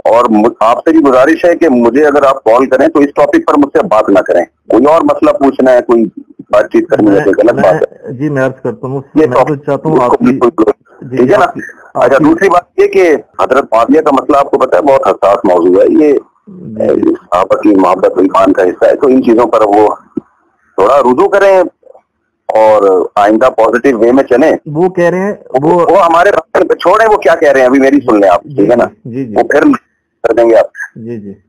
اور آپ سے بھی گزارش ہے کہ مجھے اگر آپ کال کریں تو اس ٹاپک پر مجھ سے بات نہ کریں. کوئی اور مسئلہ پوچھنا ہے, کوئی بات چیت کرنی ہے, غلط بات ہے. جی میں عرض کرتا ہوں, میں تو چاہتا ہوں آپ کی, ٹھیک ہے نا. اچھا, دوسری بات یہ کہ حضرت معاویہ کا مسئلہ آپ کو پتا ہے بہت حساس موضوع ہے. یہ صحابہ کی محبت ایمان کا حصہ ہے, تو ان چیزوں پر وہ تھوڑا رجوع کریں اور آئندہ پازیٹیو وے میں چلیں. وہ کہہ رہے ہیں وہ ہمارے چھوڑیں, وہ کیا کہہ رہے ہیں ابھی میری سن لیں آپ, ٹھیک ہے نا. وہ پھر کر دیں گے آپ.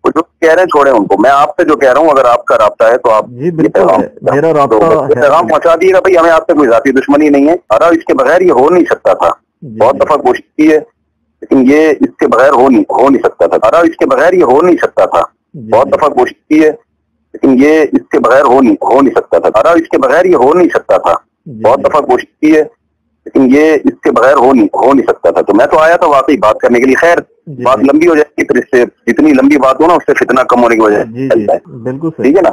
وہ جو کہہ رہے ہیں چھوڑیں ان کو. میں آپ سے جو کہہ رہا ہوں, اگر آپ کا رابطہ ہے تو آپ پیغام پہنچا دیے گا. بھائی ہمیں آپ سے کوئی ذاتی دشمنی نہیں ہے. ارا اس کے بغیر یہ ہو نہیں سکتا تھا. بہت دفعہ کوشش کی ہے لیکن یہ اس کے بغیر ہو نہیں سکتا تھا. ارا اس کے بغیر یہ ہو نہیں سکتا تھا. بہت دفعہ کوشش کی ہے لیکن یہ اس کے بغیر ہو نہیں سکتا تھا. ارا اس کے بغیر یہ ہو نہیں سکتا تھا. بہت دفعہ کوشش کی ہے لیکن یہ اس کے بغیر ہو نہیں سکتا تھا. تو میں تو آیا تھا واقعی بات کرنے کے لیے. خیر بات لمبی ہو جائے گی, پھر اس سے جتنی لمبی بات ہو نا اس سے فتنہ کم ہونے کی وجہ ہے. بالکل ٹھیک ہے نا.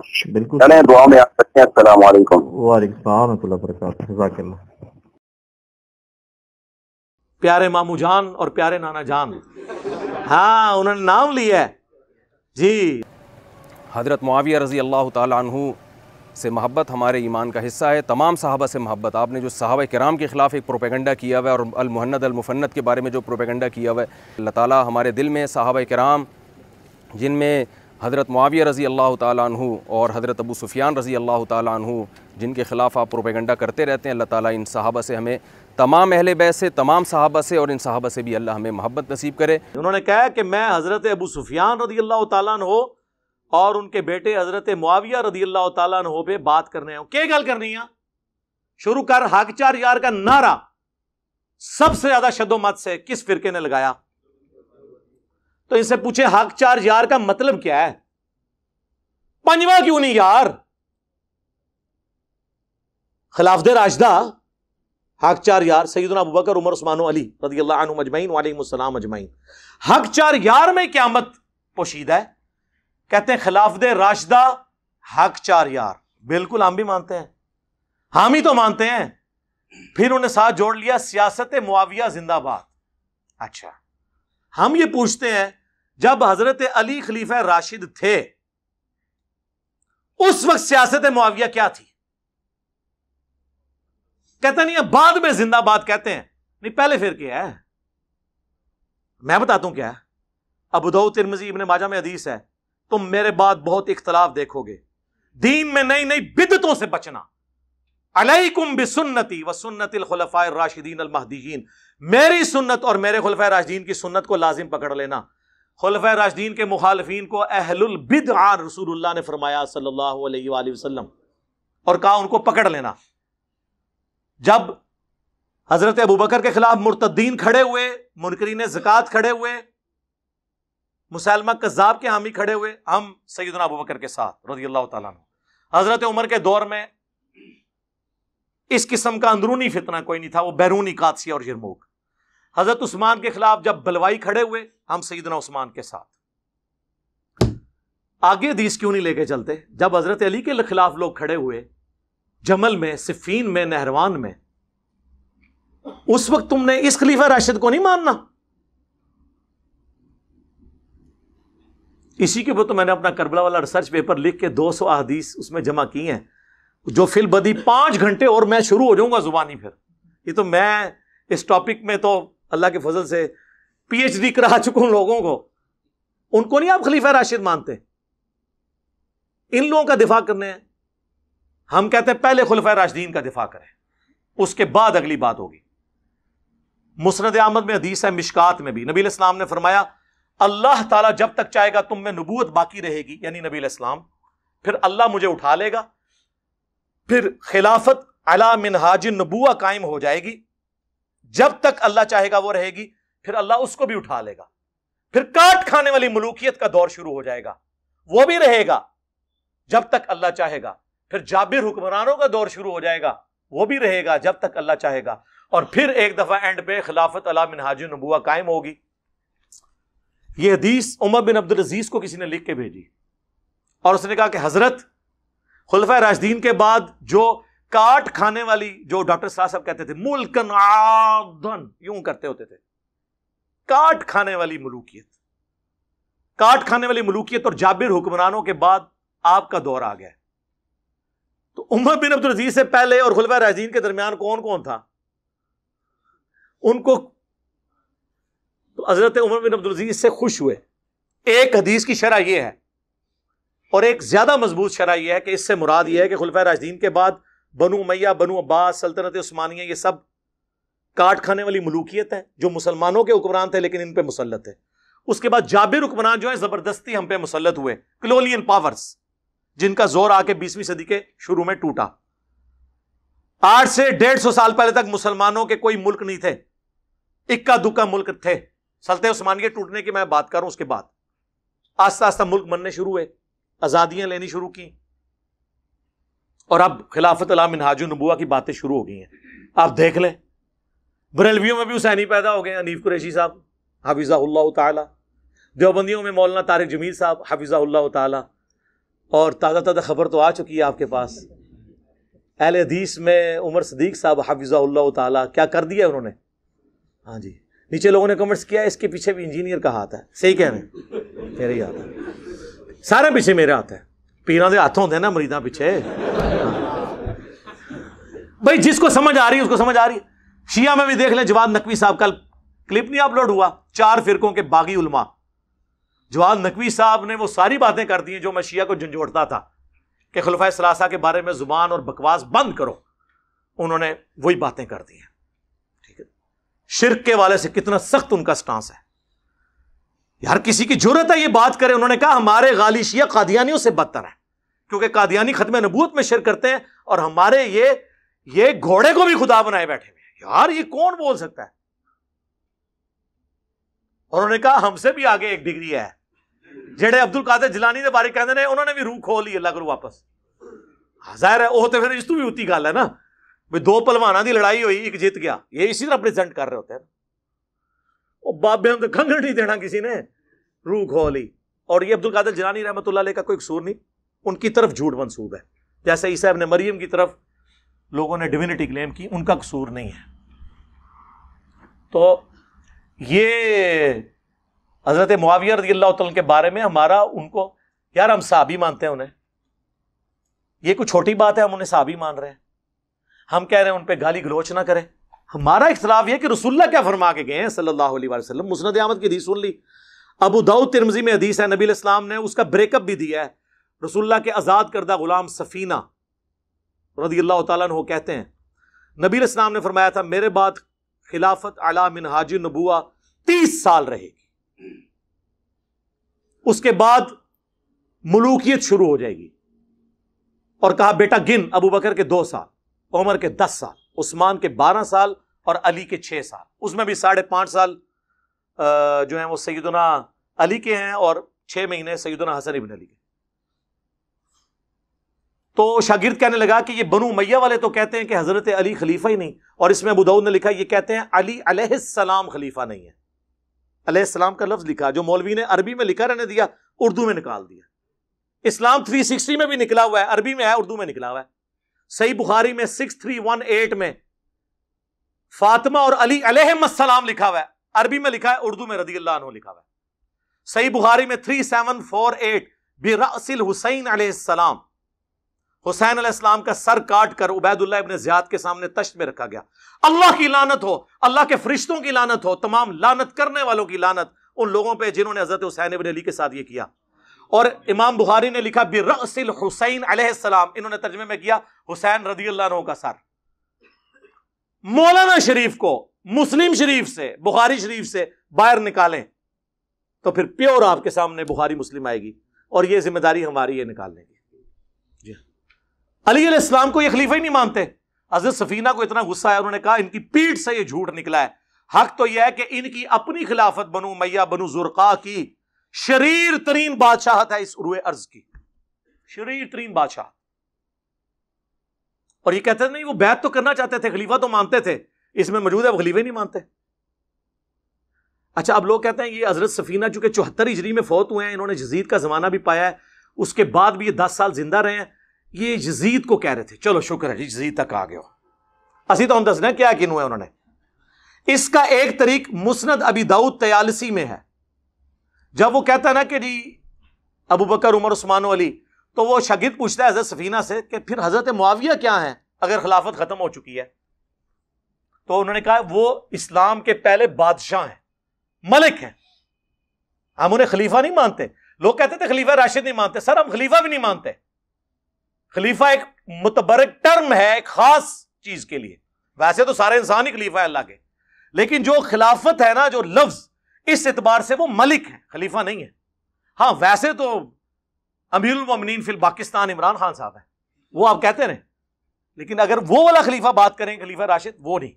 چلیں دعا میں آپ سکتے ہیں. السلام علیکم. وعلیکم السلام ورحمۃ اللہ وبرکاتہ. جزاک اللہ. پیارے مامو جان اور پیارے نانا جان, ہاں انہوں نے نام لیا ہے جی. حضرت معاویہ رضی اللہ تعالیٰ عنہ سے محبت ہمارے ایمان کا حصہ ہے. تمام صحابہ سے محبت. آپ نے جو صحابہ کرام کے خلاف ایک پروپیگنڈا کیا ہوا ہے اور المہند المفند کے بارے میں جو پروپیگنڈا کیا ہوا ہے, اللہ تعالیٰ ہمارے دل میں صحابہ کرام جن میں حضرت معاویہ رضی اللہ تعالیٰ عنہ اور حضرت ابو سفیان رضی اللہ تعالیٰ عنہ جن کے خلاف آپ پروپیگنڈا کرتے رہتے ہیں, اللہ تعالیٰ ان صحابہ سے, ہمیں تمام اہل بیت سے, تمام صحابہ سے اور ان صحابہ سے بھی اللہ ہمیں محبت نصیب کرے. انہوں نے کہا کہ میں حضرت ابو سفیان رضی اللہ تعالیٰ عنہ اور ان کے بیٹے حضرت معاویہ رضی اللہ تعالیٰ عنہ پہ بات کرنے ہیں. کیا گل کرنی ہے؟ شروع کر حق چار یار کا نعرہ سب سے زیادہ شد و مت سے کس فرقے نے لگایا؟ تو ان سے پوچھے حق چار یار کا مطلب کیا ہے؟ پنجواں کیوں نہیں یار؟ خلافت راشدہ حق چار یار سیدنا ابوبکر عمر عثمان و علی رضی اللہ عنہم اجمعین وعلیہم السلام اجمعین. حق چار یار میں قیامت پوشیدہ ہے. کہتے ہیں خلافت راشدہ حق چار یار. بالکل ہم بھی مانتے ہیں, ہم ہی تو مانتے ہیں. پھر انہیں ساتھ جوڑ لیا سیاست معاویہ زندہ باد. اچھا ہم یہ پوچھتے ہیں جب حضرت علی خلیفہ راشد تھے اس وقت سیاست معاویہ کیا تھی؟ کہتے نہیں بعد میں زندہ باد کہتے ہیں. نہیں پہلے پھر کیا ہے؟ میں بتاتا ہوں کیا ہے. ابو داؤد ترمذی ابن ماجہ میں حدیث ہے, تم میرے بعد بہت اختلاف دیکھو گے, دین میں نئی نئی بدعتوں سے بچنا. علیکم بسنتی وسنت الخلفاء الراشدین المہدیین, میری سنت اور میرے خلفاء راشدین کی سنت کو لازم پکڑ لینا. خلفاء راشدین کے مخالفین کو اہل البدع رسول اللہ نے فرمایا صلی اللہ علیہ وآلہ وسلم, اور کہا ان کو پکڑ لینا. جب حضرت ابوبکر کے خلاف مرتدین کھڑے ہوئے, منکرین زکوٰۃ کھڑے ہوئے, مسلمہ کذاب کے حامی کھڑے ہوئے, ہم سیدنا ابوبکر کے ساتھ رضی اللہ تعالیٰ عنہ. حضرت عمر کے دور میں اس قسم کا اندرونی فتنہ کوئی نہیں تھا, وہ بیرونی قادسیہ اور یرموک. حضرت عثمان کے خلاف جب بلوائی کھڑے ہوئے, ہم سیدنا عثمان کے ساتھ. آگے حدیث کیوں نہیں لے کے چلتے؟ جب حضرت علی کے خلاف لوگ کھڑے ہوئے جمل میں, صفین میں, نہروان میں, اس وقت تم نے اس خلیفہ راشد کو نہیں ماننا. اسی کے اوپر تو میں نے اپنا کربلا والا ریسرچ پیپر لکھ کے 200 احادیث اس میں جمع کی ہیں, جو فی البدی 5 گھنٹے اور میں شروع ہو جاؤں گا زبانی. پھر یہ تو میں اس ٹاپک میں تو اللہ کے فضل سے پی ایچ ڈی کرا چکا ہوں لوگوں کو. ان کو نہیں آپ خلیفہ راشد مانتے؟ ان لوگوں کا دفاع کرنے ہیں. ہم کہتے ہیں پہلے خلفاء راشدین کا دفاع کریں, اس کے بعد اگلی بات ہوگی. مسند احمد میں حدیث ہے, مشکات میں بھی, نبی علیہ السلام نے فرمایا اللہ تعالیٰ جب تک چاہے گا تم میں نبوت باقی رہے گی, یعنی نبی علیہ السلام, پھر اللہ مجھے اٹھا لے گا, پھر خلافت علی منہاج النبوہ قائم ہو جائے گی. جب تک اللہ چاہے گا وہ رہے گی, پھر اللہ اس کو بھی اٹھا لے گا. پھر کاٹ کھانے والی ملوکیت کا دور شروع ہو جائے گا, وہ بھی رہے گا جب تک اللہ چاہے گا. پھر جابر حکمرانوں کا دور شروع ہو جائے گا, وہ بھی رہے گا جب تک اللہ چاہے گا. اور پھر ایک دفعہ اینڈ پہ خلافت علی منہاج النبوہ قائم ہوگی. یہ حدیث عمر بن عبدالعزیز کو کسی نے لکھ کے بھیجی, اور اس نے کہا کہ حضرت خلفۂ راشدین کے بعد جو کاٹ کھانے والی, جو ڈاکٹر صاحب کہتے تھے ملکن عادن, یوں کرتے ہوتے تھے, کاٹ کھانے والی ملوکیت, کاٹ کھانے والی ملوکیت اور جابر حکمرانوں کے بعد آپ کا دور آ گیا. تو عمر بن عبدالعزیز سے پہلے اور خلفائے راشدین کے درمیان کون کون تھا؟ ان کو تو حضرت عمر بن عبدالعزیز سے خوش ہوئے. ایک حدیث کی شرح یہ ہے اور ایک زیادہ مضبوط شرح یہ ہے کہ اس سے مراد یہ ہے کہ خلفائے راشدین کے بعد بنو امیہ، بنو عباس، سلطنت عثمانیہ، یہ سب کاٹ کھانے والی ملوکیت ہے جو مسلمانوں کے حکمران تھے لیکن ان پہ مسلط ہے. اس کے بعد جابر حکمران جو ہے زبردستی ہم پہ مسلط ہوئے، کلونین پاورز، جن کا زور آ کے 20ویں صدی کے شروع میں ٹوٹا. 8 سے 150 سال پہلے تک مسلمانوں کے کوئی ملک نہیں تھے، اکا دکا ملک تھے. سلطنت عثمانیہ ٹوٹنے کی میں بات کروں، اس کے بعد آہستہ آہستہ ملک بننے شروع ہوئے، آزادیاں لینی شروع کی، اور اب خلافت علی منہاج النبوہ کی باتیں شروع ہو گئی ہیں. آپ دیکھ لیں بریلویوں میں بھی حسینی پیدا ہو گئے، حنیف قریشی صاحب حفظہ اللہ تعالی، دیوبندیوں میں مولانا طارق جمیل صاحب حفظہ اللہ تعالی، اور تازہ خبر تو آ چکی ہے آپ کے پاس، اہل حدیث میں عمر صدیق صاحب حفظہ اللہ تعالی. کیا کر دیا انہوں نے؟ ہاں جی، نیچے لوگوں نے کمنٹس کیا اس کے پیچھے بھی انجینئر کا ہاتھ ہے. صحیح کہہ رہے ہیں، میرے ہی ہاتھ ہے، سارے پیچھے میرے ہاتھ ہے. پیراں دے ہاتھ ہوندے نا مریداں پیچھے. بھائی جس کو سمجھ آ رہی ہے اس کو سمجھ آ رہی ہے. شیعہ میں بھی دیکھ لیں، جواد نقوی صاحب کل کلپ نہیں اپلوڈ ہوا، 4 فرقوں کے باغی علماء، جواد نقوی صاحب نے وہ ساری باتیں کر دی ہیں جو میں شیعہ کو جھنجھوڑتا تھا کہ خلفائے ثلاثہ کے بارے میں زبان اور بکواس بند کرو. انہوں نے وہی باتیں کر دی ہیں. ٹھیک ہے، شرک کے والے سے کتنا سخت ان کا سٹانس ہے. ہر کسی کی جرت ہے یہ بات کرے. انہوں نے کہا ہمارے غالی شیعہ قادیانیوں سے بدتر ہیں کیونکہ قادیانی ختم نبوت میں شرک کرتے ہیں اور ہمارے یہ گھوڑے کو بھی خدا بنائے بیٹھے ہوئے. یار یہ کون بول سکتا ہے؟ اور انہوں نے کہا ہم سے بھی آگے ایک ڈگری ہے. جڑے عبد القادر جیلانی کے بارے کہتے ہیں انہوں نے بھی روح کھول لی اللہ کرو واپس. ظاہر ہے وہ تو پھر اس تو بھی ہوتی گل ہے نا، 2 پہلوانوں کی لڑائی ہوئی، ایک جیت گیا. یہ اسی طرح پریزنٹ کر رہے ہوتے ہیں. وہ بابے ہم تو کنگڑ نہیں دینا کسی نے، روح کھولی. اور یہ عبد القادر جیلانی رحمۃ اللہ علیہ کا کوئی قصور نہیں، ان کی طرف جھوٹ منسوب ہے. جیسے عیسیٰ ابن مریم کی طرف لوگوں نے ڈیوینٹی کلیم کی، ان کا قصور نہیں ہے. تو یہ حضرت معاویہ رضی اللہ تعالیٰ کے بارے میں ہمارا ان کو، یار ہم صحابی مانتے ہیں انہیں، یہ کوئی چھوٹی بات ہے ہم انہیں صحابی مان رہے ہیں. ہم کہہ رہے ہیں ان پہ گالی گلوچ نہ کریں. ہمارا اختلاف یہ کہ رسول اللہ کیا فرما کے گئے ہیں صلی اللہ علیہ وسلم. مسند احمد کی حدیث سن لی، ابو داؤد ترمذی میں حدیث ہے، نبی علیہ السلام نے اس کا بریک اپ بھی دیا ہے. رسول اللہ کے آزاد کردہ غلام سفینہ رضی اللہ تعالیٰ عنہ کہتے ہیں نبی علیہ السلام نے فرمایا تھا میرے بعد خلافت علی منہاج النبوہ 30 سال رہے گی، اس کے بعد ملوکیت شروع ہو جائے گی. اور کہا بیٹا گن، ابو بکر کے 2 سال، عمر کے 10 سال، عثمان کے 12 سال اور علی کے 6 سال. اس میں بھی 5.5 سال جو ہیں وہ سیدنا علی کے ہیں اور 6 مہینے سیدنا حسن ابن علی کے. تو شاگرد کہنے لگا کہ یہ بنو امیہ والے تو کہتے ہیں کہ حضرت علی خلیفہ ہی نہیں، اور اس میں ابو داؤد نے لکھا یہ کہتے ہیں علی علیہ السلام خلیفہ نہیں ہے. علیہ السلام کا لفظ لکھا جو مولوی نے عربی میں لکھا رہنے دیا، اردو میں نکال دیا. اسلام 360 میں بھی نکلا ہوا ہے، عربی میں ہے، اردو میں نکلا ہوا ہے. صحیح بخاری میں 6318 میں فاطمہ اور علی علیہم السلام لکھا ہوا ہے، عربی میں لکھا ہے، اردو میں رضی اللہ عنہ لکھا ہوا ہے. صحیح بخاری میں 3748 برأس الحسین علیہ السلام، حسین علیہ السلام کا سر کاٹ کر عبید اللہ ابن زیاد کے سامنے تشت میں رکھا گیا. اللہ کی لعنت ہو، اللہ کے فرشتوں کی لعنت ہو، تمام لعنت کرنے والوں کی لعنت ان لوگوں پہ جنہوں نے حضرت حسین ابن علی کے ساتھ یہ کیا. اور امام بخاری نے لکھا برأس الحسین علیہ السلام، انہوں نے ترجمے میں کیا حسین رضی اللہ عنہ کا سر. مولانا شریف کو مسلم شریف سے، بخاری شریف سے باہر نکالیں تو پھر پیور آپ کے سامنے بخاری مسلم آئے گی، اور یہ ذمہ داری ہماری ہے نکالنے کی. جی علی علیہ السلام کو یہ خلیفہ ہی نہیں مانتے. حضرت سفینہ کو اتنا غصہ ہے، انہوں نے کہا ان کی پیٹھ سے یہ جھوٹ نکلا ہے. حق تو یہ ہے کہ ان کی اپنی خلافت بنو امیہ بنو زرقاء کی شریر ترین بادشاہت ہے اس روئے ارض کی، شریر ترین بادشاہ. اور یہ کہتے ہیں نہیں وہ بیعت تو کرنا چاہتے تھے، خلیفہ تو مانتے تھے، اس میں موجود ہے وہ خلیفہ نہیں مانتے. اچھا اب لوگ کہتے ہیں یہ حضرت سفینہ چونکہ 74 ہجری میں فوت ہوئے ہیں، انہوں نے یزید کا زمانہ بھی پایا ہے، اس کے بعد بھی یہ 10 سال زندہ رہے ہیں، یہ یزید کو کہہ رہے تھے. چلو شکر ہے جی یزید تک آ گئے ہو. اسی تو ہم دسنا ہے کیا کن ہوئے انہوں نے. اس کا ایک طریق مسند ابی داؤد طیالسی میں ہے، جب وہ کہتا ہے نا کہ جی ابو بکر عمر عثمان و علی، تو وہ شاگرد پوچھتا ہے حضرت سفینہ سے کہ پھر حضرت معاویہ کیا ہیں اگر خلافت ختم ہو چکی ہے؟ تو انہوں نے کہا وہ اسلام کے پہلے بادشاہ ہیں، ملک ہیں، ہم انہیں خلیفہ نہیں مانتے۔ لوگ کہتے تھے خلیفہ راشد نہیں مانتے، سر ہم خلیفہ بھی نہیں مانتے۔ خلیفہ ایک متبرک ٹرم ہے ایک خاص چیز کے لیے، ویسے تو سارے انسان ہی خلیفہ ہے اللہ کے، لیکن جو خلافت ہے نا، جو لفظ، اس اعتبار سے وہ ملک ہے، خلیفہ نہیں ہے۔ ہاں ویسے تو امیر المومنین فی الپاکستان عمران خان صاحب ہیں، وہ آپ کہتے رہیں، لیکن اگر وہ والا خلیفہ بات کریں خلیفہ راشد، وہ نہیں۔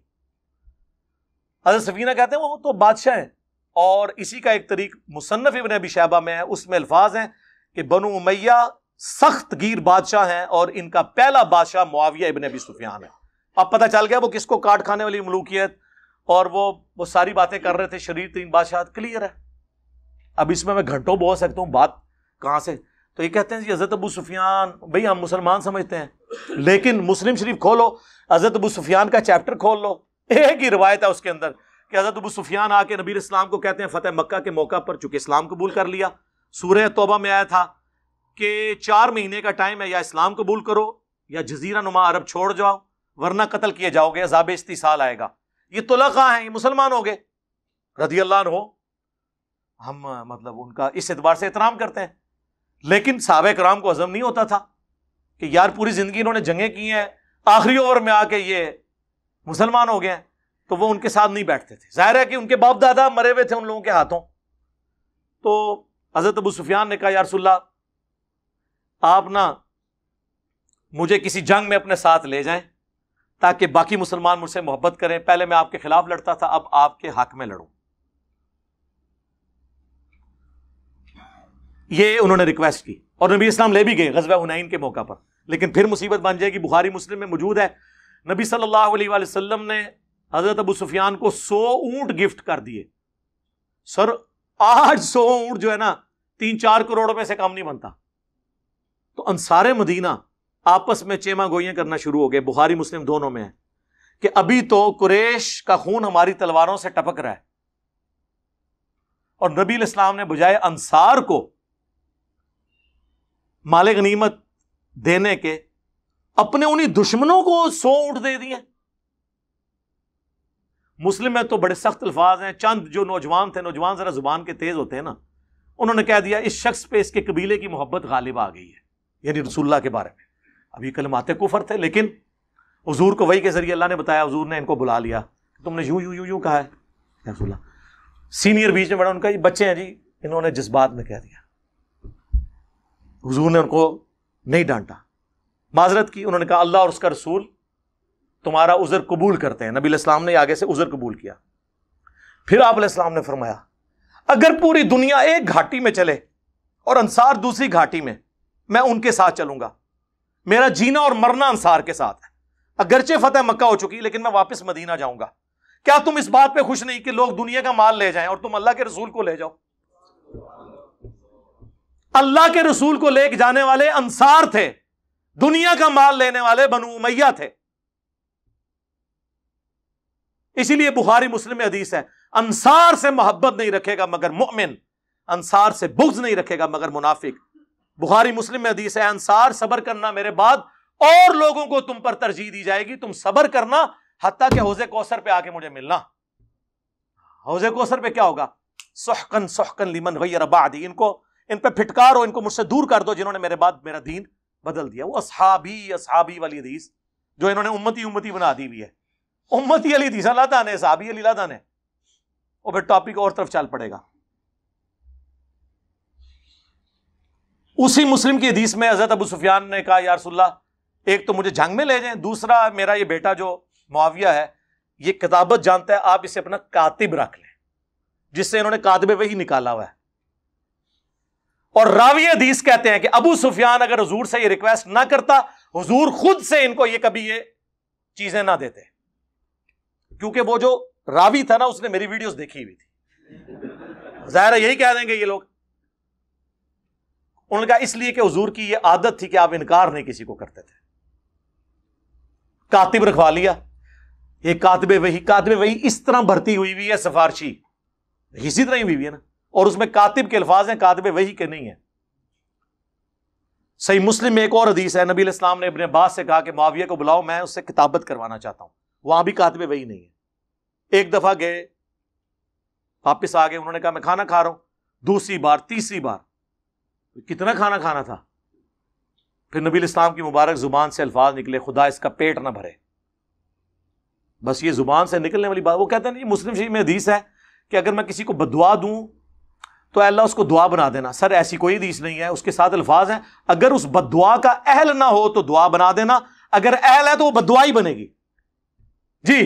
حضرت سفینہ کہتے ہیں وہ تو بادشاہ ہیں، اور اسی کا ایک طریق مصنف ابن ابی شیبہ میں ہے، اس میں الفاظ ہیں کہ بنو امیہ سخت گیر بادشاہ ہیں اور ان کا پہلا بادشاہ معاویہ ابن ابی سفیان ہے۔ اب پتہ چل گیا وہ کس کو کاٹ کھانے والی ملوکیت اور وہ ساری باتیں کر رہے تھے، شریر ترین بادشاہت کلیئر ہے۔ اب اس میں گھنٹوں بول سکتا ہوں بات کہاں سے، تو یہ کہتے ہیں جی حضرت ابو سفیان، بھئی ہم مسلمان سمجھتے ہیں، لیکن مسلم شریف کھولو، حضرت ابو سفیان کا چیپٹر کھول لو، ایک ہی روایت ہے اس کے اندر کہ حضرت ابو سفیان آ کے نبی اسلام کو کہتے ہیں فتح مکہ کے موقع پر، چونکہ اسلام قبول کر لیا، سورہ توبہ میں آیا تھا کہ 4 مہینے کا ٹائم ہے، یا اسلام قبول کرو یا جزیرہ نما عرب چھوڑ جاؤ ورنہ قتل کیے جاؤ گے، عذاب استیصال آئے گا۔ یہ طلقاء ہیں، یہ مسلمان ہو گئے رضی اللہ عنہ، ہم مطلب ان کا اس اعتبار سے احترام کرتے ہیں، لیکن صحابہ کرام کو ہضم نہیں ہوتا تھا کہ یار پوری زندگی انہوں نے جنگیں کی ہیں، آخری اوور میں آ کے یہ مسلمان ہو گئے ہیں، تو وہ ان کے ساتھ نہیں بیٹھتے تھے۔ ظاہر ہے کہ ان کے باپ دادا مرے ہوئے تھے ان لوگوں کے ہاتھوں۔ تو حضرت ابو سفیان نے کہا یا رسول اللہ آپ نا مجھے کسی جنگ میں اپنے ساتھ لے جائیں تاکہ باقی مسلمان مجھ سے محبت کریں، پہلے میں آپ کے خلاف لڑتا تھا، اب آپ کے حق میں لڑوں۔ یہ انہوں نے ریکویسٹ کی اور نبی اسلام لے بھی گئے غزوہ حنین کے موقع پر، لیکن پھر مصیبت بن جائے گی۔ بخاری مسلم میں موجود ہے، نبی صلی اللہ علیہ وآلہ وسلم نے حضرت ابو سفیان کو 100 اونٹ گفٹ کر دیے۔ سر آج 100 اونٹ جو ہے نا 3-4 کروڑ میں سے کم نہیں بنتا۔ تو انصار مدینہ آپس میں چیما گوئیاں کرنا شروع ہو گئے، بخاری مسلم دونوں میں ہے کہ ابھی تو قریش کا خون ہماری تلواروں سے ٹپک رہا ہے، اور نبی علیہ السلام نے بجائے انصار کو مال غنیمت دینے کے اپنے انہی دشمنوں کو 100 اونٹ دے دیے۔ مسلم میں تو بڑے سخت الفاظ ہیں، چند جو نوجوان تھے، نوجوان ذرا زبان کے تیز ہوتے ہیں نا، انہوں نے کہہ دیا اس شخص پہ اس کے قبیلے کی محبت غالب آ گئی ہے، یعنی رسول اللہ کے بارے میں۔ ابھی کلمات کفر تھے، لیکن حضور کو وحی کے ذریعے اللہ نے بتایا، حضور نے ان کو بلا لیا، تم نے یوں یوں یوں یوں کہا ہے یا رسول اللہ۔ سینئر بیچ میں بڑا ان کا یہ بچے ہیں جی، انہوں نے جذبات میں کہہ دیا، حضور نے ان کو نہیں ڈانٹا، معذرت کی، انہوں نے کہا اللہ اور اس کا رسول تمہارا عذر قبول کرتے ہیں۔ نبی علیہ السلام نے آگے سے عذر قبول کیا۔ پھر آپ علیہ السلام نے فرمایا اگر پوری دنیا ایک گھاٹی میں چلے اور انصار دوسری گھاٹی میں، میں ان کے ساتھ چلوں گا، میرا جینا اور مرنا انصار کے ساتھ ہے، اگرچہ فتح مکہ ہو چکی لیکن میں واپس مدینہ جاؤں گا۔ کیا تم اس بات پہ خوش نہیں کہ لوگ دنیا کا مال لے جائیں اور تم اللہ کے رسول کو لے جاؤ؟ اللہ کے رسول کو لے کے جانے والے انصار تھے، دنیا کا مال لینے والے بنو امیہ تھے۔ اسی لیے بخاری مسلم میں حدیث ہے انصار سے محبت نہیں رکھے گا مگر مومن، انصار سے بغض نہیں رکھے گا مگر منافق۔ بخاری مسلم میں حدیث ہے انصار صبر کرنا میرے بعد اور لوگوں کو تم پر ترجیح دی جائے گی، تم صبر کرنا حتیٰ کہ حوض کوثر پہ آ کے مجھے ملنا۔ حوض کوثر پہ کیا ہوگا؟ سحقن سحقن لمن غیر بعدی، ان پہ پھٹکارو، ان کو مجھ سے دور کر دو جنہوں نے میرے بعد میرا دین بدل دیا۔ وہ اصحابی والی حدیث جو انہوں نے امتی بنا دی ہوئی ہے، امتی علی حدیث اللہ تعالیٰ نے، صحابی علی اللہ تعالیٰ نے، اور پھر ٹاپک اور طرف چل پڑے گا۔ اسی مسلم کی حدیث میں حضرت ابو سفیان نے کہا یا رسول اللہ ایک تو مجھے جنگ میں لے جائیں، دوسرا میرا یہ بیٹا جو معاویہ ہے یہ کتابت جانتا ہے، آپ اسے اپنا کاتب رکھ لیں، جس سے انہوں نے کاتب وحی نکالا ہوا ہے۔ اور راوی حدیث کہتے ہیں کہ ابو سفیان اگر حضور سے یہ ریکویسٹ نہ کرتا، حضور خود سے ان کو یہ کبھی یہ چیزیں نہ دیتے، کیونکہ وہ جو راوی تھا نا اس نے میری ویڈیوز دیکھی ہوئی تھی، ظاہر ہے یہی کہہ دیں گے یہ لوگ۔ انہوں نے کہا اس لیے کہ حضور کی یہ عادت تھی کہ آپ انکار نہیں کسی کو کرتے تھے، کاتب رکھوا لیا۔ یہ کاتب وحی اس طرح بھرتی ہوئی ہے، سفارشی اسی طرح ہی ہوئی ہے نا، اور اس میں کاتب کے الفاظ ہیں، کاتب وحی کے نہیں ہیں۔ صحیح مسلم میں ایک اور حدیث ہے، نبی علیہ السلام نے ابن عباس سے کہا کہ معاویہ کو بلاؤ، میں اس سے کتابت کروانا چاہتا ہوں، وہاں بھی کاتب وحی نہیں ہے۔ ایک دفعہ گئے، واپس آ گئے، انہوں نے کہا میں کھانا کھا رہا ہوں، دوسری بار، تیسری بار، کتنا کھانا کھانا تھا؟ پھر نبی علیہ السلام کی مبارک زبان سے الفاظ نکلے، خدا اس کا پیٹ نہ بھرے۔ بس یہ زبان سے نکلنے والی بات، وہ کہتے ہیں مسلم شریف میں حدیث ہے کہ اگر میں کسی کو بددعا دوں تو اللہ اس کو دعا بنا دینا۔ سر ایسی کوئی حدیث نہیں ہے، اس کے ساتھ الفاظ ہیں اگر اس بددعا کا اہل نہ ہو تو دعا بنا دینا، اگر اہل ہے تو وہ بددعا ہی بنے گی۔ جی،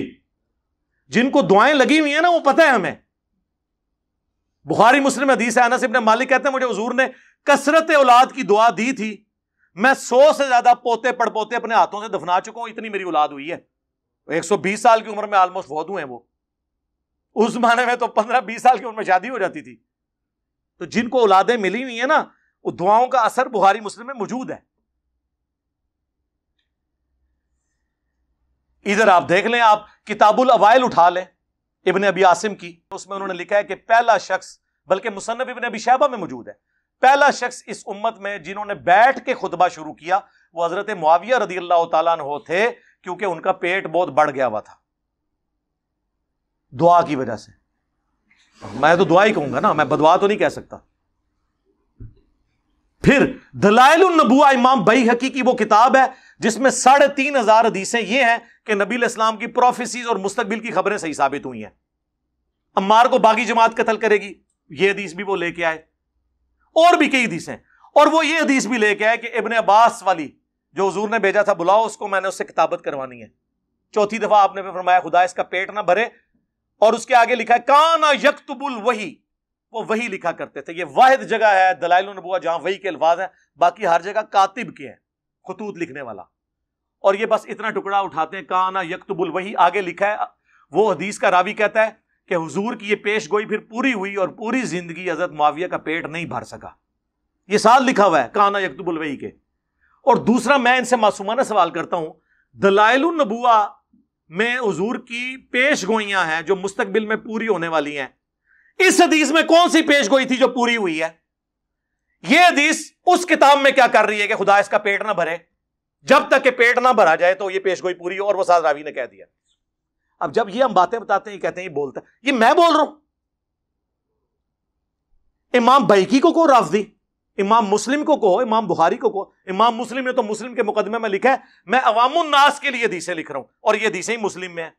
جن کو دعائیں لگی ہوئی ہیں نا وہ پتہ ہے ہمیں۔ بخاری مسلم حدیث ہے، انس ابن مالک کہتے ہیں مجھے حضور نے کثرت اولاد کی دعا دی تھی، میں 100 سے زیادہ پوتے پڑ پوتے اپنے ہاتھوں سے دفنا چکا ہوں، اتنی میری اولاد ہوئی ہے۔ 120 سال کی عمر میں آلموسٹ فوت ہوئے ہیں وہ، اس زمانے میں تو 15-20 سال کی عمر میں شادی ہو جاتی تھی۔ تو جن کو اولادیں ملی ہوئی ہیں نا، وہ دعاؤں کا اثر بخاری مسلم میں موجود ہے۔ ادھر آپ دیکھ لیں، آپ کتاب الاوائل اٹھا لیں ابن ابی عاصم کی، اس میں انہوں نے لکھا ہے کہ پہلا شخص، بلکہ مصنف ابن ابی شیبہ میں موجود ہے، پہلا شخص اس امت میں جنہوں نے بیٹھ کے خطبہ شروع کیا وہ حضرت معاویہ رضی اللہ تعالیٰ عنہ تھے، کیونکہ ان کا پیٹ بہت بڑھ گیا ہوا تھا دعا کی وجہ سے۔ میں تو دعا ہی کہوں گا نا، میں بدعا تو نہیں کہہ سکتا۔ پھر دلائل النبوہ امام بیہقی کی وہ کتاب ہے جس میں 3500 حدیثیں یہ ہیں کہ نبی علیہ السلام کی پروفیسیز اور مستقبل کی خبریں صحیح ثابت ہوئی ہیں۔ عمار کو باغی جماعت قتل کرے گی، یہ حدیث بھی وہ لے کے آئے، اور بھی کئی حدیثیں، اور وہ یہ حدیث بھی لے کے آئے کہ ابن عباس والی جو حضور نے بھیجا تھا، بلاؤ اس کو، میں نے اس سے کتابت کروانی ہے۔ چوتھی دفعہ آپ نے فرمایا خدا اس کا پیٹ نہ بھرے، اور اس کے آگے لکھا ہے کانا یکتب الوحی، وہ وحی لکھا کرتے تھے۔ یہ واحد جگہ ہے دلائل النبوہ جہاں وحی کے الفاظ ہیں، باقی ہر جگہ کاتب کے ہیں، خطوط لکھنے والا، اور یہ بس اتنا ٹکڑا اٹھاتے ہیں کانا یکتب الوحی، آگے لکھا ہے وہ حدیث کا راوی کہتا ہے کہ حضور کی یہ پیش گوئی پھر پوری ہوئی اور پوری زندگی حضرت معاویہ کا پیٹ نہیں بھر سکا۔ یہ سال لکھا ہوا ہے کانا یکتب الوحی کے۔ اور دوسرا میں ان سے معصومانہ سوال کرتا ہوں، دلائل النبوہ میں حضور کی پیش گوئیاں ہیں جو مستقبل میں پوری ہونے والی ہیں، اس حدیث میں کون سی پیش گوئی تھی جو پوری ہوئی ہے؟ یہ حدیث اس کتاب میں کیا کر رہی ہے کہ خدا اس کا پیٹ نہ بھرے؟ جب تک کہ پیٹ نہ بھرا جائے تو یہ پیش گوئی پوری ہو، اور وہ ساتھ راوی نے کہہ دیا۔ اب جب یہ ہم باتیں بتاتے ہیں، یہ کہتے ہیں یہ بولتا ہے، یہ میں بول رہا ہوں؟ امام بیہقی کو رافضی، امام مسلم کو کہو، امام بخاری کو کہو۔ امام مسلم نے تو مسلم کے مقدمے میں لکھا ہے میں عوام الناس کے لیے حدیثیں لکھ رہا ہوں، اور یہ حدیثیں ہی مسلم میں ہیں۔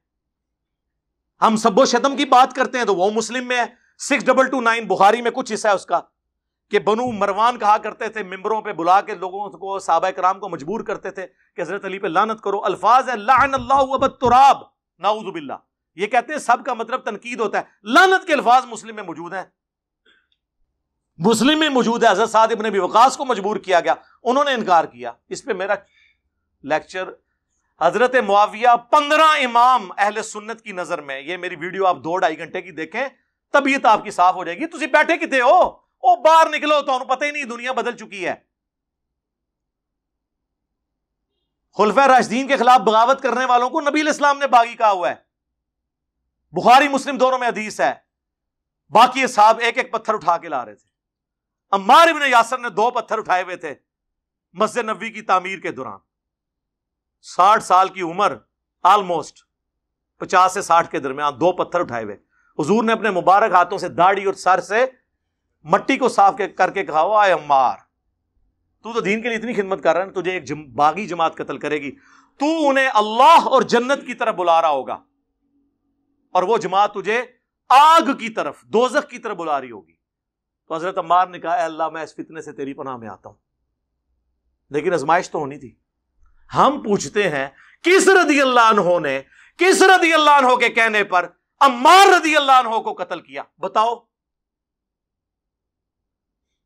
ہم سب و شتم کی بات کرتے ہیں تو وہ مسلم میں ہے۔ 6229 بخاری میں کچھ حصہ ہے اس کا کہ بنو مروان کہا کرتے تھے، ممبروں پہ بلا کے لوگوں کو، صحابہ کرام کو مجبور کرتے تھے کہ حضرت علی پہ لعنت کرو۔ الفاظ ہے لعن اللہ ابا التراب، نعوذ باللہ۔ یہ کہتے ہیں سب کا مطلب تنقید ہوتا ہے، لعنت کے الفاظ مسلم میں موجود ہیں، مسلم میں موجود ہے۔ حضرت سعد ابن ابی وقاص کو مجبور کیا گیا، انہوں نے انکار کیا۔ اس پہ میرا لیکچر حضرت معاویہ 15 امام اہل سنت کی نظر میں، یہ میری ویڈیو آپ 2-2.5 گھنٹے کی دیکھیں، طبیعت آپ کی صاف ہو جائے گی۔ تسی بیٹھے کتے ہو؟ او باہر نکلو، تو پتہ ہی نہیں دنیا بدل چکی ہے۔ خلفائے راشدین کے خلاف بغاوت کرنے والوں کو نبی علیہ السلام نے باغی کہا ہوا ہے، بخاری مسلم دونوں میں حدیث ہے۔ باقی صاحب ایک ایک پتھر اٹھا کے لا رہے تھے۔ عمار ابن یاسر نے 2 پتھر اٹھائے ہوئے تھے مسجد نبوی کی تعمیر کے دوران، 60 سال کی عمر، آلموسٹ 50 سے 60 کے درمیان، 2 پتھر اٹھائے ہوئے۔ حضور نے اپنے مبارک ہاتھوں سے داڑھی اور سر سے مٹی کو صاف کر کے کہا، اے عمار، تو دین کے لیے اتنی خدمت کر رہا ہے، تجھے ایک باغی جماعت قتل کرے گی، تو انہیں اللہ اور جنت کی طرف بلا رہا ہوگا، اور وہ جماعت تجھے آگ کی طرف، دوزخ کی طرف بلا رہی ہوگی۔ تو حضرت عمار نے کہا، اے اللہ میں اس فتنے سے تیری پناہ میں آتا ہوں۔ لیکن آزمائش تو ہونی تھی۔ ہم پوچھتے ہیں کس رضی اللہ عنہ نے، کس رضی اللہ عنہ کے کہنے پر عمار رضی اللہ عنہ کو قتل کیا؟ بتاؤ۔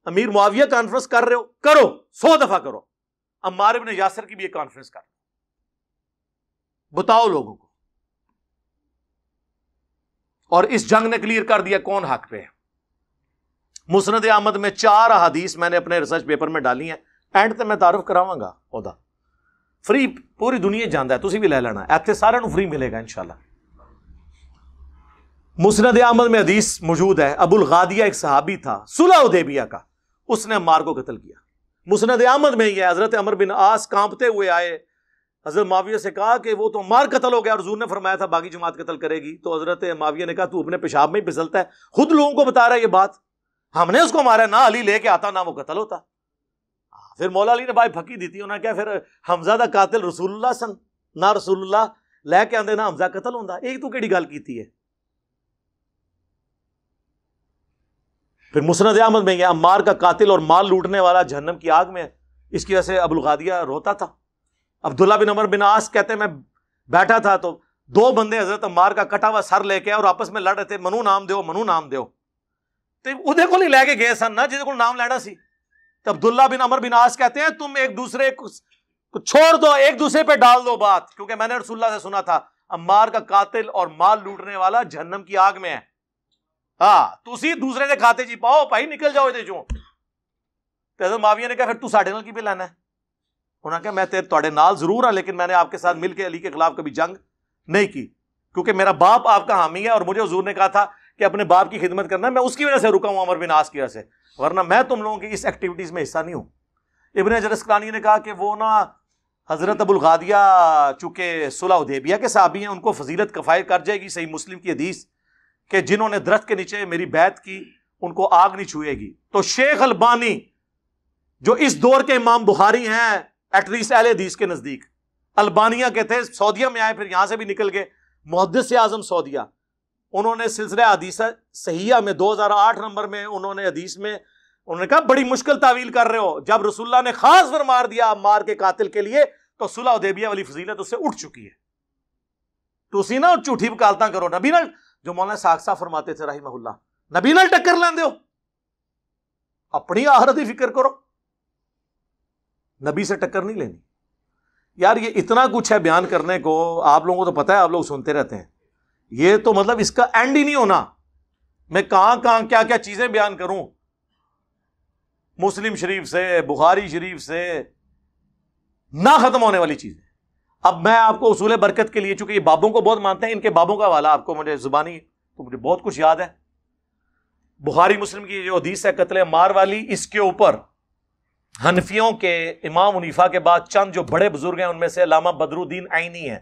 امیر معاویہ کانفرنس کر رہے ہو، کرو، 100 دفعہ کرو۔ عمار ابن یاسر کی بھی ایک کانفرنس کر، بتاؤ لوگوں کو۔ اور اس جنگ نے کلیئر کر دیا کون حق پہ ہے۔ مسند احمد میں 4 احادیث میں نے اپنے ریسرچ پیپر میں ڈالی ہیں، اینڈ تے میں تعارف کراواں گا اودا فری، پوری دنیا جاندا ہے، تسی بھی لے لینا، ایتھے سارے نو فری ملے گا انشاءاللہ۔ مسند احمد میں حدیث موجود ہے، ابو الغادیہ ایک صحابی تھا صلح حدیبیہ کا، اس نے عمار کو قتل کیا. مسند احمد میں یہ حضرت عمر بن عاص کانپتے ہوئے آئے، حضرت معاویہ سے کہا کہ وہ تو عمار قتل ہو گیا اور حضور نے فرمایا تھا باقی جماعت قتل کرے گی. تو حضرت معاویہ نے کہا تو اپنے پیشاب میں ہی پھسلتا ہے، خود لوگوں کو بتا رہا ہے یہ بات، ہم نے اس کو مارا، نہ علی لے کے آتا نہ وہ قتل ہوتا. پھر مولا علی نے بھائی پھکی دی تھی، انہوں نے کیا پھر حمزہ دا قاتل رسول اللہ سن، نہ رسول اللہ لے کے آندے نہ حمزہ قتل ہوندا، ایک تو کیڑی گل کیتی ہے. پھر مسند احمد میں یہ عمار کا قاتل اور مال لوٹنے والا جہنم کی آگ میں ہے. اس کی وجہ سے ابو الغادیہ روتا تھا. عبداللہ بن عمر بن عاص کہتے ہیں میں بیٹھا تھا تو دو بندے حضرت عمار کا کٹا ہوا سر لے کے اور آپس میں لڑ رہے تھے، منو نام دیو منو نام دیو. تو ادھے کو نہیں لے کے گئے سن نا جہدے کو نام لینا سی. تو عبداللہ بن عمر بن عاص کہتے ہیں تم ایک دوسرے کو چھوڑ دو، ایک دوسرے پہ ڈال دو بات، کیونکہ میں نے رسول اللہ سے سنا تھا عمار کا قاتل اور مال لوٹنے والا جہنم کی آگ میں ہے. ہاں تسی دوسرے دے کھاتے جی پاؤ بھائی، نکل جاؤ ادھر چوں. تو حضرت معاویہ نے کہا پھر تو ساڈے نال کی پہ لینا ہے؟ انہوں نے کہا میں تواڈے نال ضرور ہاں، لیکن میں نے آپ کے ساتھ مل کے علی کے خلاف کبھی جنگ نہیں کی، کیونکہ میرا باپ آپ کا حامی ہے اور مجھے حضور نے کہا تھا کہ اپنے باپ کی خدمت کرنا، میں اس کی وجہ سے رکا ہوں عمر بن عاص کی وجہ سے، ورنہ میں تم لوگوں کی اس ایکٹیویٹیز میں حصہ نہیں ہوں. ابن حجر اسقلانی نے کہا کہ وہ نا حضرت ابو الغادیہ چونکہ صلح حدیبیہ کے صحابی ہیں، ان کو فضیلت کفایت کر جائے گی، صحیح مسلم کی حدیث کہ جنہوں نے درخت کے نیچے میری بیعت کی ان کو آگ نہیں چھوئے گی. تو شیخ البانی جو اس دور کے امام بخاری ہیں ایٹ لیسٹ اہل حدیث کے نزدیک، البانیہ کے تھے، سعودیہ میں آئے پھر یہاں سے بھی نکل گئے، محدث اعظم سعودیہ، انہوں نے سلسلہ حدیث صحیحہ میں 2008 نمبر میں انہوں نے حدیث میں انہوں نے کہا بڑی مشکل تعویل کر رہے ہو، جب رسول اللہ نے خاص فرمار دیا عمار کے قاتل کے لیے تو صلح حدیبیہ والی فضیلت اس سے اٹھ چکی ہے. تو اسی نا جھوٹی وکالتاں کرو، نبی نال جو مولانا ساکھ صاحب فرماتے تھے رحمہ اللہ، نبی نال ٹکر لیندے ہو، اپنی آخرت کی فکر کرو، نبی سے ٹکر نہیں لینی. یار یہ اتنا کچھ ہے بیان کرنے کو، آپ لوگوں کو تو پتہ ہے، آپ لوگ سنتے رہتے ہیں، یہ تو مطلب اس کا اینڈ ہی نہیں ہونا. میں کہاں کیا کیا چیزیں بیان کروں، مسلم شریف سے بخاری شریف سے نہ ختم ہونے والی چیزیں. اب میں آپ کو اصول برکت کے لیے، چونکہ یہ بابوں کو بہت مانتے ہیں، ان کے بابوں کا حوالہ آپ کو مجھے زبانی تو مجھے بہت کچھ یاد ہے. بخاری مسلم کی جو حدیث ہے قتل عمار والی، اس کے اوپر حنفیوں کے امام حنیفہ کے بعد چند جو بڑے بزرگ ہیں ان میں سے علامہ بدر الدین عینی ہیں،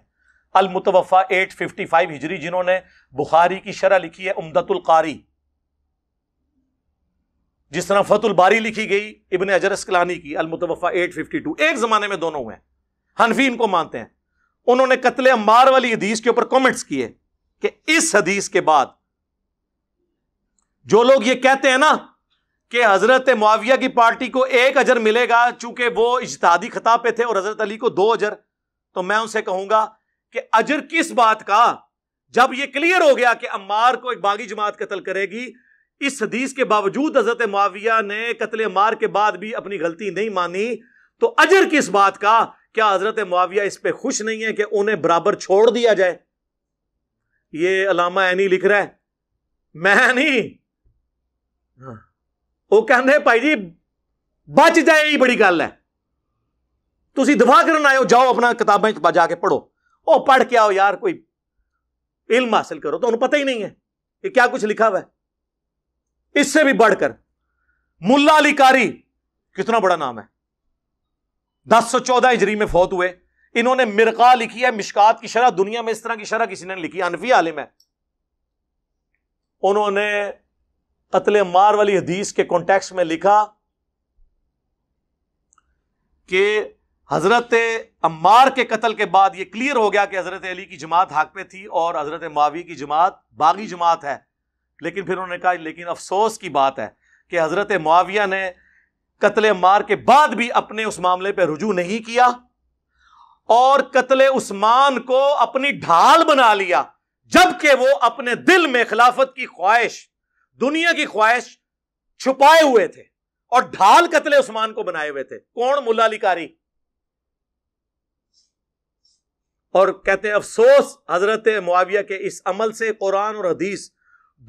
المتوفا 855 ہجری، جنہوں نے بخاری کی شرح لکھی ہے عمدۃ القاری، جس طرح فتح الباری لکھی گئی ابن حجر اسقلانی کی المتوفا 852، ایک زمانے میں دونوں ہوئے ہیں، حنفی ان کو مانتے ہیں. انہوں نے قتل عمار والی حدیث کے اوپر کامنٹس کیے کہ اس حدیث کے بعد جو لوگ یہ کہتے ہیں نا کہ حضرت معاویہ کی پارٹی کو 1 اجر ملے گا چونکہ وہ اجتہادی خطا پہ تھے اور حضرت علی کو 2 اجر، تو میں ان سے کہوں گا کہ اجر کس بات کا، جب یہ کلیئر ہو گیا کہ عمار کو ایک باغی جماعت قتل کرے گی، اس حدیث کے باوجود حضرت معاویہ نے قتل عمار کے بعد بھی اپنی غلطی نہیں مانی، تو اجر کس بات کا؟ کیا حضرت معاویہ اس پہ خوش نہیں ہے کہ انہیں برابر چھوڑ دیا جائے؟ یہ علامہ عینی لکھ رہا ہے، میں نہیں. وہ کہنے بھائی جی بچ جائے ہی بڑی گل ہے، تسی دفاع کرنا آئے ہو، جاؤ اپنا کتابیں جا کے پڑھو، او پڑھ کے آؤ یار، کوئی علم حاصل کرو. تو انہوں پتہ ہی نہیں ہے کہ کیا کچھ لکھا ہوا ہے. اس سے بھی بڑھ کر ملا علی قاری، کتنا بڑا نام ہے، 1014 ہجری میں فوت ہوئے. انہوں نے مرقہ لکھی ہے، مشکات کی شرح، دنیا میں اس طرح کی شرح کسی نے لکھی، حنفی عالم ہے. انہوں نے قتل عمار والی حدیث کے کانٹیکسٹ میں لکھا کہ حضرت عمار کے قتل کے بعد یہ کلیئر ہو گیا کہ حضرت علی کی جماعت حق پہ تھی اور حضرت معاویہ کی جماعت باغی جماعت ہے. لیکن پھر انہوں نے کہا لیکن افسوس کی بات ہے کہ حضرت معاویہ نے قتل عمار کے بعد بھی اپنے اس معاملے پہ رجوع نہیں کیا اور قتل عثمان کو اپنی ڈھال بنا لیا، جبکہ وہ اپنے دل میں خلافت کی خواہش، دنیا کی خواہش چھپائے ہوئے تھے اور ڈھال قتل عثمان کو بنائے ہوئے تھے. کون؟ ملا علی قاری. اور کہتے ہیں افسوس حضرت معاویہ کے اس عمل سے قرآن اور حدیث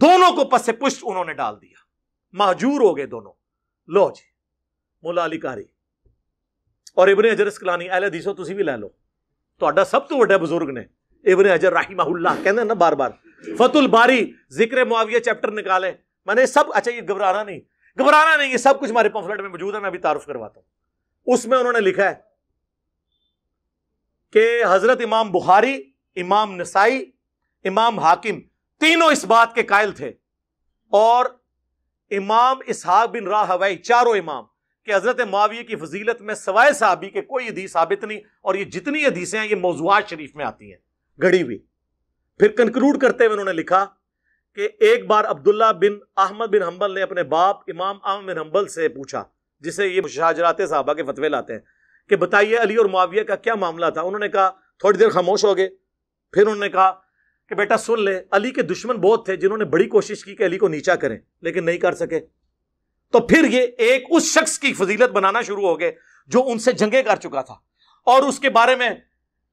دونوں کو پس پشت انہوں نے ڈال دیا، مہجور ہو گئے دونوں. لو جی ملا علی قاری اور ابن حجر اسقلانی، اہل حدیثوں تسی بھی لے لو، تہاڈا سب تو بڑا بزرگ نے ابن حجر رحمہ اللہ، کہندے نا بار بار فتح الباری ذکر معاویہ چیپٹر نکالیں. میں نے سب, اچھا یہ گھبرانا نہیں, یہ سب کچھ ہمارے پمفلٹ میں موجود ہے, میں ابھی تعارف کرواتا ہوں. اس میں انہوں نے لکھا ہے کہ حضرت امام بخاری, امام نسائی, امام حاکم تینوں اس بات کے قائل تھے, اور امام اسحاق بن راہوی, چاروں امام, کہ حضرت معاویہ کی فضیلت میں سوائے صحابی کے کوئی حدیث ثابت نہیں, اور یہ جتنی حدیثیں ہیں یہ موضوعات شریف میں آتی ہیں گھڑی ہوئی. پھر کنکلوڈ کرتے ہوئے انہوں نے لکھا کہ ایک بار عبداللہ بن احمد بن حنبل نے اپنے باپ امام احمد بن حنبل سے پوچھا, جسے یہ مشاجرات صحابہ کے فتوے لاتے ہیں, کہ بتائیے علی اور معاویہ کا کیا معاملہ تھا. انہوں نے کہا, تھوڑی دیر خاموش ہو گئے, پھر انہوں نے کہا کہ بیٹا سن لے, علی کے دشمن بہت تھے جنہوں نے بڑی کوشش کی کہ علی کو نیچا کریں, لیکن نہیں کر سکے. تو پھر یہ ایک اس شخص کی فضیلت بنانا شروع ہو گئے جو ان سے جنگیں کر چکا تھا, اور اس کے بارے میں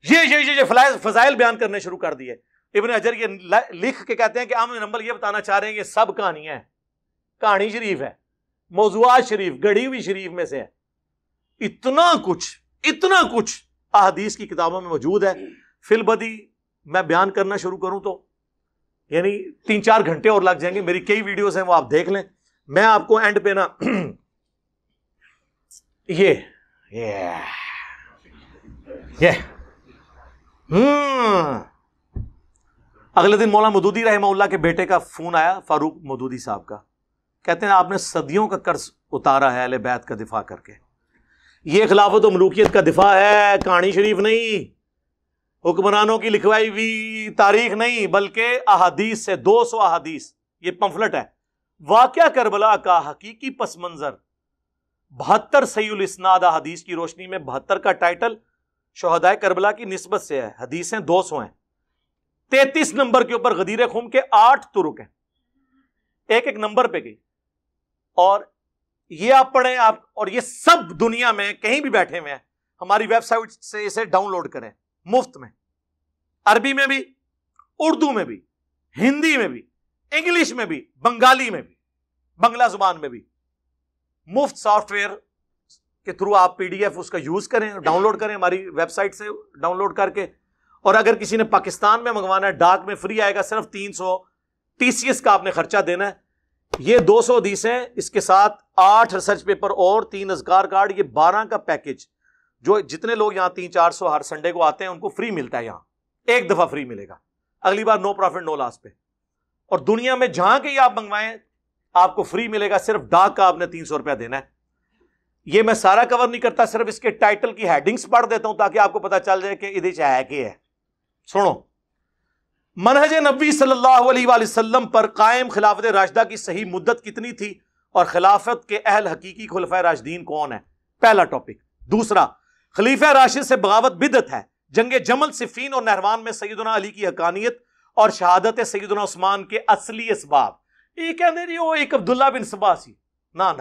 یہ فضائل بیان کرنے شروع کر دیے. ابن حجر یہ لکھ کے کہتے ہیں کہ احمد بن حنبل یہ بتانا چاہ رہے ہیں کہ سب کہانیاں ہیں, کہانی شریف ہے, موضوعات شریف, گڑھی ہوئی شریف میں سے ہے. اتنا کچھ احادیث کی کتابوں میں موجود ہے. فی البدی میں بیان کرنا شروع کروں تو یعنی 3-4 گھنٹے اور لگ جائیں گے. میری کئی ویڈیوز ہیں, وہ آپ دیکھ لیں. میں آپ کو اینڈ پہ نا اگلے دن مولانا مودودی رحمہ اللہ کے بیٹے کا فون آیا, فاروق مودودی صاحب کا. کہتے ہیں آپ نے صدیوں کا قرض اتارا ہے اہل بیت کا دفاع کر کے. یہ خلافت و ملوکیت کا دفاع ہے, کہانی شریف نہیں, حکمرانوں کی لکھوائی ہوئی تاریخ نہیں, بلکہ احادیث سے 200 احادیث. یہ پمفلٹ ہے, واقعہ کربلا کا حقیقی پس منظر, 72 صحیح الاسناد احادیث کی روشنی میں. 72 کا ٹائٹل شہدائے کربلا کی نسبت سے ہے, حدیثیں 200 ہیں. 33 نمبر کے اوپر غدیر خم کے 8 طرق ہیں, ایک نمبر پہ گئی. اور یہ آپ پڑھیں آپ, اور یہ سب دنیا میں کہیں بھی بیٹھے ہوئے ہیں, ہماری ویب سائٹ سے اسے ڈاؤن لوڈ کریں مفت میں, عربی میں بھی, اردو میں بھی, ہندی میں بھی, انگلش میں بھی, بنگالی میں بھی, بنگلہ زبان میں بھی. مفت سافٹ ویئر کے تھرو آپ PDF اس کا یوز کریں, ڈاؤن لوڈ کریں ہماری ویب سائٹ سے ڈاؤن لوڈ کر کے. اور اگر کسی نے پاکستان میں منگوانا ہے, ڈاک میں فری آئے گا, صرف 300 TCS کا آپ نے خرچہ دینا ہے. یہ 200 حدیثیں, اس کے ساتھ 8 ریسرچ پیپر اور 3 اذکار کارڈ, یہ 12 کا پیکج. جو جتنے لوگ یہاں 300-400 ہر سنڈے کو آتے ہیں ان کو فری ملتا ہے, یہاں ایک دفعہ فری ملے گا, اگلی بار نو پروفٹ نو لاس پہ. اور دنیا میں جہاں کے یہ آپ منگوائیں آپ کو فری ملے گا, صرف ڈاک کا آپ نے 300 روپیہ دینا ہے. یہ میں سارا کور نہیں کرتا, صرف اس کے ٹائٹل کی ہیڈنگز پڑھ دیتا ہوں تاکہ آپ کو پتا چل جائے کہ ادھر ہے کہ ہے. سنو, منہج نبی صلی اللہ علیہ وآلہ وسلم پر قائم خلافت راشدہ کی صحیح مدت کتنی تھی, اور خلافت کے اہل حقیقی خلفائے راشدین کون ہیں, پہلا ٹاپک. دوسرا, خلیفہ راشد سے بغاوت بدعت ہے. جنگ جمل, صفین اور نہروان میں سیدنا علی کی حقانیت اور شہادت سیدنا عثمان کے اصلی اسباب. یہ کہتے ہیں وہ ایک عبداللہ بن سبا سی, نا.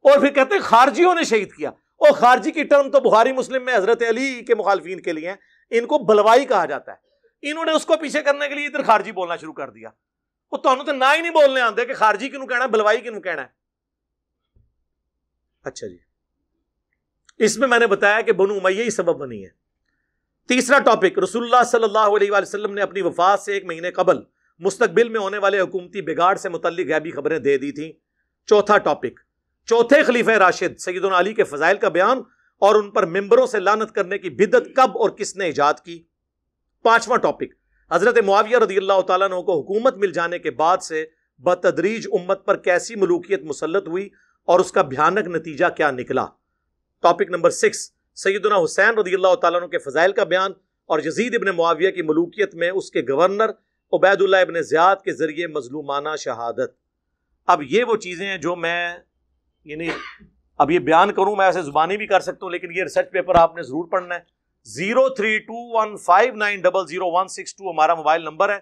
اور پھر کہتے ہیں خارجیوں نے شہید کیا. اور خارجی کی ٹرم تو بخاری مسلم میں حضرت علی کے مخالفین کے لیے ہیں, ان کو بلوائی کہا جاتا ہے. انہوں نے اس کو پیچھے کرنے کے لیے ادھر خارجی بولنا شروع کر دیا. وہ تو نہ ہی نہیں بولنے آتے کہ خارجی کیوں کہنا ہے, بلوائی کیوں کہنا ہے. اچھا جی, اس میں نے بتایا کہ بنو امیہ ہی سبب بنی ہے. تیسرا ٹاپک, رسول اللہ صلی اللہ علیہ وآلہ وسلم نے اپنی وفات سے 1 مہینے قبل مستقبل میں ہونے والے حکومتی بگاڑ سے متعلق غیبی خبریں دے دی تھیں. چوتھا ٹاپک, چوتھے خلیفہ راشد سیدنا علی کے فضائل کا بیان اور ان پر ممبروں سے لعنت کرنے کی بدعت کب اور کس نے ایجاد کی. پانچواں ٹاپک, حضرت معاویہ رضی اللہ تعالیٰ عنہ کو حکومت مل جانے کے بعد سے بتدریج امت پر کیسی ملوکیت مسلط ہوئی اور اس کا بھیانک نتیجہ کیا نکلا. ٹاپک نمبر 6, سیدنا حسین رضی اللہ تعالیٰ عنہ کے فضائل کا بیان اور یزید ابن معاویہ کی ملوکیت میں اس کے گورنر عبید اللہ ابن زیاد کے ذریعے مظلومانہ شہادت. اب یہ وہ چیزیں ہیں جو میں یعنی اب یہ بیان کروں, میں ایسے زبانی بھی کر سکتا ہوں, لیکن یہ ریسرچ پیپر آپ نے ضرور پڑھنا ہے. 032159000162 ہمارا موبائل نمبر ہے.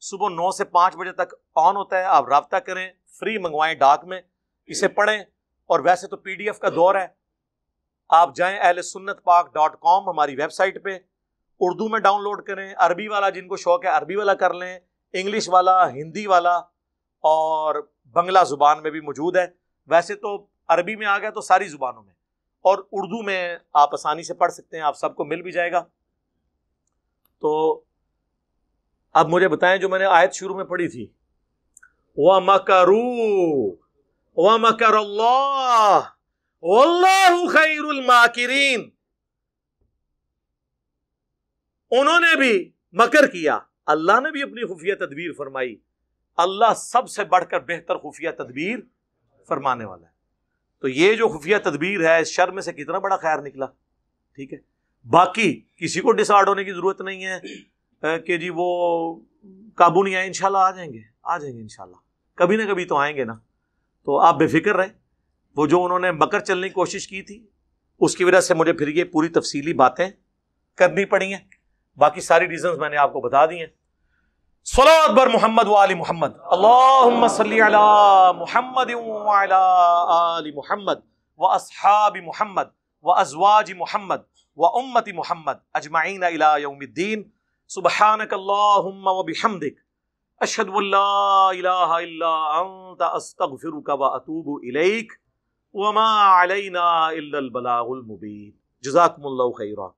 صبح 9 سے 5 بجے تک آن ہوتا ہے, آپ رابطہ کریں, فری منگوائیں ڈاک میں, اسے پڑھیں. اور ویسے تو PDF کا دور ہے, آپ جائیں ahlsunnatpak.com ہماری ویب سائٹ پہ, اردو میں ڈاؤن لوڈ کریں, عربی والا جن کو شوق ہے عربی والا کر لیں, انگلش والا, ہندی والا, اور بنگلہ زبان میں بھی موجود ہے. ویسے تو عربی میں آ گیا تو ساری زبانوں میں, اور اردو میں آپ آسانی سے پڑھ سکتے ہیں, آپ سب کو مل بھی جائے گا. تو اب مجھے بتائیں جو میں نے آیت شروع میں پڑھی تھی، وَمَكَرُوا وَمَكَرَ اللَّهُ وَاللَّهُ خَيْرُ الْمَاكِرِينَ، انہوں نے بھی مکر کیا، اللہ نے بھی اپنی خفیہ تدبیر فرمائی، اللہ سب سے بڑھ کر بہتر خفیہ تدبیر فرمانے والا ہے۔ تو یہ جو خفیہ تدبیر ہے اس شر میں سے کتنا بڑا خیر نکلا، ٹھیک ہے۔ باقی کسی کو ڈسارڈ ہونے کی ضرورت نہیں ہے کہ جی وہ قابو نہیں آئے، انشاءاللہ آ جائیں گے انشاءاللہ، کبھی نہ کبھی تو آئیں گے نا۔ تو آپ بے فکر رہیں، وہ جو انہوں نے مکر چلنے کی کوشش کی تھی اس کی وجہ سے مجھے پھر یہ پوری تفصیلی باتیں کرنی پڑی ہیں، باقی ساری ریزنز میں نے آپ کو بتا دی ہیں۔ صلوات بر محمد و آل محمد، اللہم صلی علی محمد و علی آل محمد و اصحاب محمد و ازواج محمد و امت محمد اجمعین الی یوم الدین۔ سبحانک اللہم و بحمدک، اشہد ان لا الہ الا انت، استغفرک و اتوب الیک، وما علینا الا البلاغ المبین۔ جزاکم اللہ خیرا۔